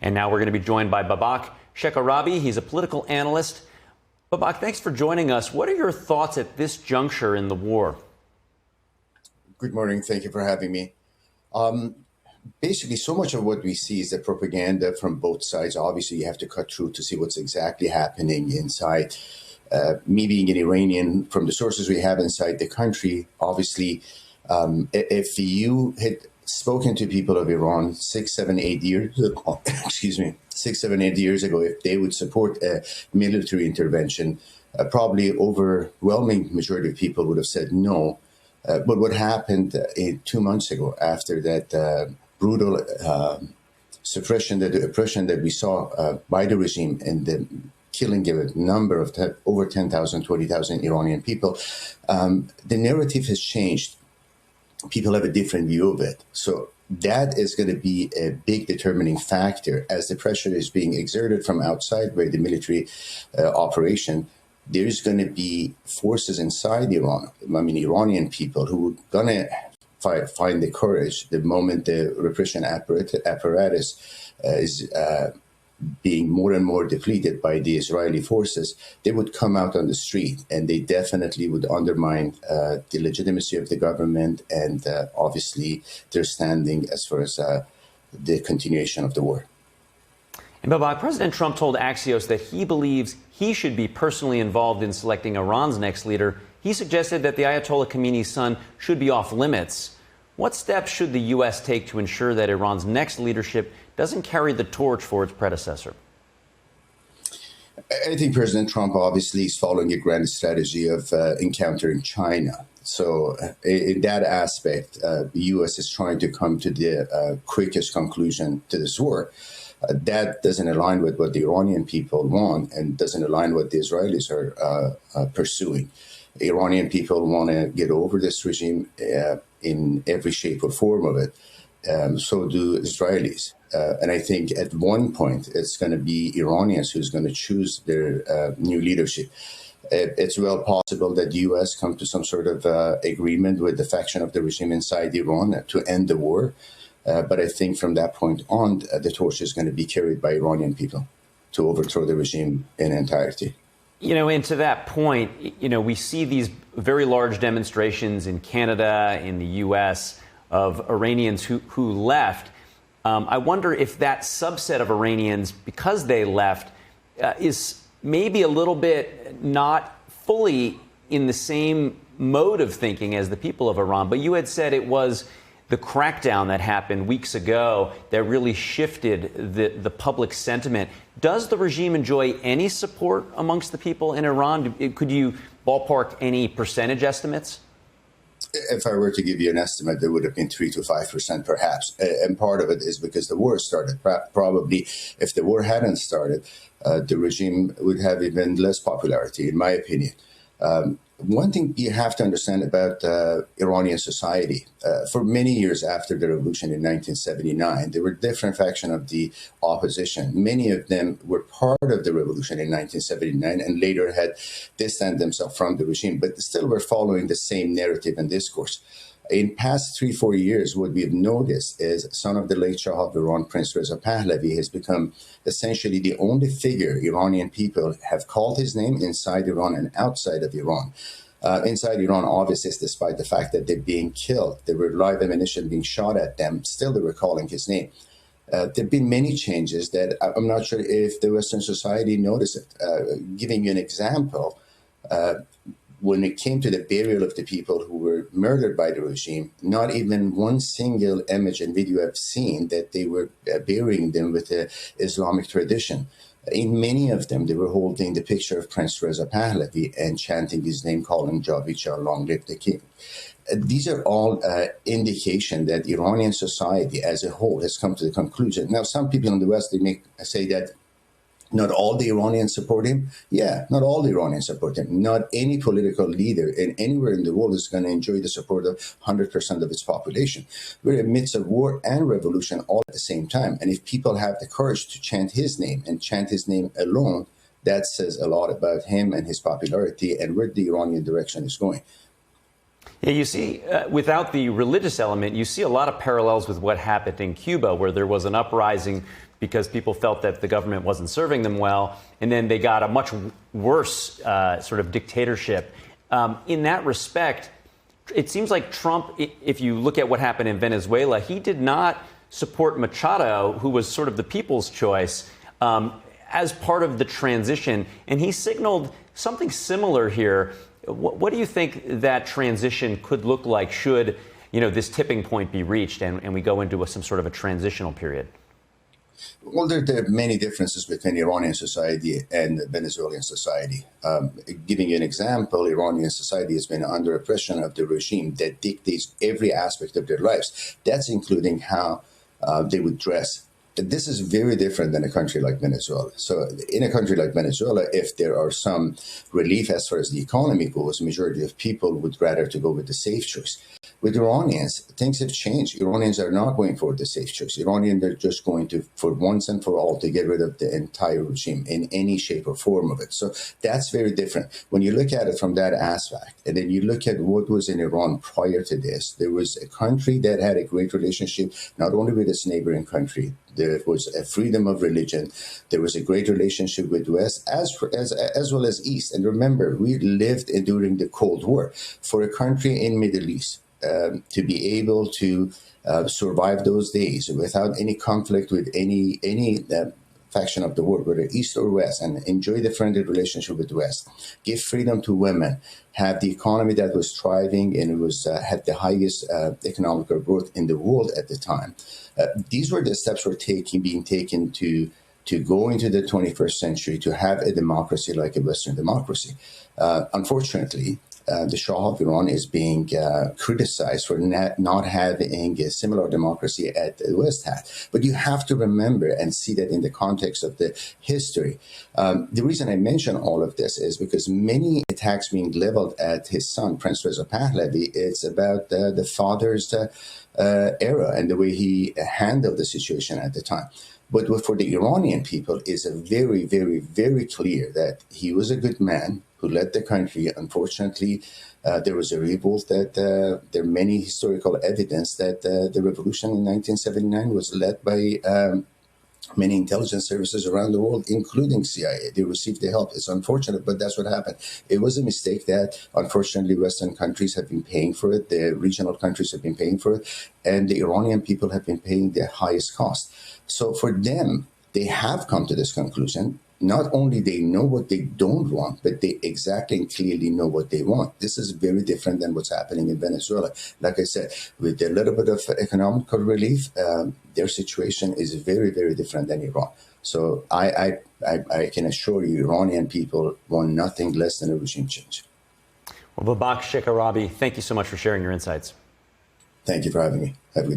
And now we're going to be joined by Babak Shekarabi. He's a political analyst. Babak, thanks for joining us. What are your thoughts at this juncture in the war? Good morning. Thank you for having me. Basically, so much of what we see is the propaganda from both sides. Obviously, you have to cut through to see what's exactly happening inside. Me being an Iranian, from the sources we have inside the country, obviously, if you had spoken to people of Iran 6, 7, 8 years ago, 6, 7, 8 years ago, if they would support a military intervention, probably overwhelming majority of people would have said no. But what happened 2 months ago after that brutal suppression, the oppression that we saw by the regime and the killing of a number of over 10,000, 20,000 Iranian people, the narrative has changed. People have a different view of it. So that is going to be a big determining factor as the pressure is being exerted from outside by the military operation. There's going to be forces inside Iran, Iranian people who are going to find the courage the moment the repression apparatus is being more and more depleted by the Israeli forces. They would come out on the street and they definitely would undermine the legitimacy of the government and obviously their standing as far as the continuation of the war. And Babak, President Trump told Axios that he believes he should be personally involved in selecting Iran's next leader. He suggested that the Ayatollah Khamenei's son should be off limits. What steps should the U.S. take to ensure that Iran's next leadership doesn't carry the torch for its predecessor? I think President Trump obviously is following a grand strategy of encountering China. So in that aspect, the U.S. is trying to come to the quickest conclusion to this war. That doesn't align with what the Iranian people want and doesn't align with what the Israelis are pursuing. Iranian people want to get over this regime in every shape or form of it. So do Israelis. And I think at one point, it's going to be Iranians who's going to choose their new leadership. It's well possible that the U.S. come to some sort of agreement with the faction of the regime inside Iran to end the war. But I think from that point on, the torch is going to be carried by Iranian people to overthrow the regime in entirety. You know, and to that point, you know, we see these very large demonstrations in Canada, in the U.S., of Iranians who left. I wonder if that subset of Iranians, because they left, is maybe a little bit not fully in the same mode of thinking as the people of Iran. But you had said it was the crackdown that happened weeks ago that really shifted the public sentiment. Does the regime enjoy any support amongst the people in Iran? Could you ballpark any percentage estimates? If I were to give you an estimate, there would have been 3 to 5% perhaps. And part of it is because the war started. Probably if the war hadn't started, the regime would have even less popularity, in my opinion. One thing you have to understand about Iranian society, for many years after the revolution in 1979, there were different factions of the opposition. Many of them were part of the revolution in 1979 and later had distanced themselves from the regime, but still were following the same narrative and discourse. In past 3-4 years, what we've noticed is son of the late Shah of Iran, Prince Reza Pahlavi, has become essentially the only figure Iranian people have called his name inside Iran and outside of Iran. Inside Iran, obviously, despite the fact that they're being killed, there were live ammunition being shot at them, still they were calling his name. There have been many changes that I'm not sure if the Western society noticed it. Giving you an example, when it came to the burial of the people who were murdered by the regime, not even one single image and video I've seen that they were burying them with the Islamic tradition. In many of them, they were holding the picture of Prince Reza Pahlavi and chanting his name, calling Javid Shah, long live the king. These are all indication that Iranian society as a whole has come to the conclusion. Now, some people in the West, they may say that not all the Iranians support him. Yeah, not all the Iranians support him. Not any political leader in anywhere in the world is going to enjoy the support of 100% of its population. We're in the midst of war and revolution all at the same time. And if people have the courage to chant his name and chant his name alone, that says a lot about him and his popularity and where the Iranian direction is going. Yeah, you see, without the religious element, you see a lot of parallels with what happened in Cuba, where there was an uprising because people felt that the government wasn't serving them well, and then they got a much worse sort of dictatorship. In that respect, it seems like Trump, if you look at what happened in Venezuela, he did not support Machado, who was sort of the people's choice, as part of the transition. And he signaled something similar here. What do you think that transition could look like should, this tipping point be reached and we go into some sort of a transitional period? Well, there are many differences between Iranian society and Venezuelan society. Giving you an example, Iranian society has been under oppression of the regime that dictates every aspect of their lives. That's including how they would dress. This is very different than a country like Venezuela. So in a country like Venezuela, if there are some relief as far as the economy goes, the majority of people would rather to go with the safe choice. With Iranians, things have changed. Iranians are not going for the safe choice. Iranians are just going to, for once and for all, to get rid of the entire regime in any shape or form of it. So that's very different. When you look at it from that aspect, and then you look at what was in Iran prior to this, there was a country that had a great relationship, not only with its neighboring country, there was a freedom of religion. There was a great relationship with West as well as East. And remember, we lived during the Cold War. For a country in Middle East to be able to survive those days without any conflict with any faction of the world, whether East or West, and enjoy the friendly relationship with the West, give freedom to women, have the economy that was thriving and was had the highest economical growth in the world at the time. These were the steps being taken to go into the 21st century, to have a democracy like a Western democracy. Unfortunately, the Shah of Iran is being criticized for not having a similar democracy as the West had. But you have to remember and see that in the context of the history. The reason I mention all of this is because many attacks being leveled at his son, Prince Reza Pahlavi, it's about the father's era and the way he handled the situation at the time. But for the Iranian people, it's a very, very, very clear that he was a good man who led the country. Unfortunately, there was a revolt that there are many historical evidence that the revolution in 1979 was led by many intelligence services around the world, including CIA. They received the help. It's unfortunate, but that's what happened. It was a mistake that, unfortunately, Western countries have been paying for it. The regional countries have been paying for it. And the Iranian people have been paying the highest cost. So for them, they have come to this conclusion. Not only they know what they don't want, but they exactly and clearly know what they want. This is very different than what's happening in Venezuela. Like I said, with a little bit of economical relief, their situation is very, very different than Iran. So I can assure you, Iranian people want nothing less than a regime change. Well, Babak Shekarabi, thank you so much for sharing your insights. Thank you for having me. Have a good day.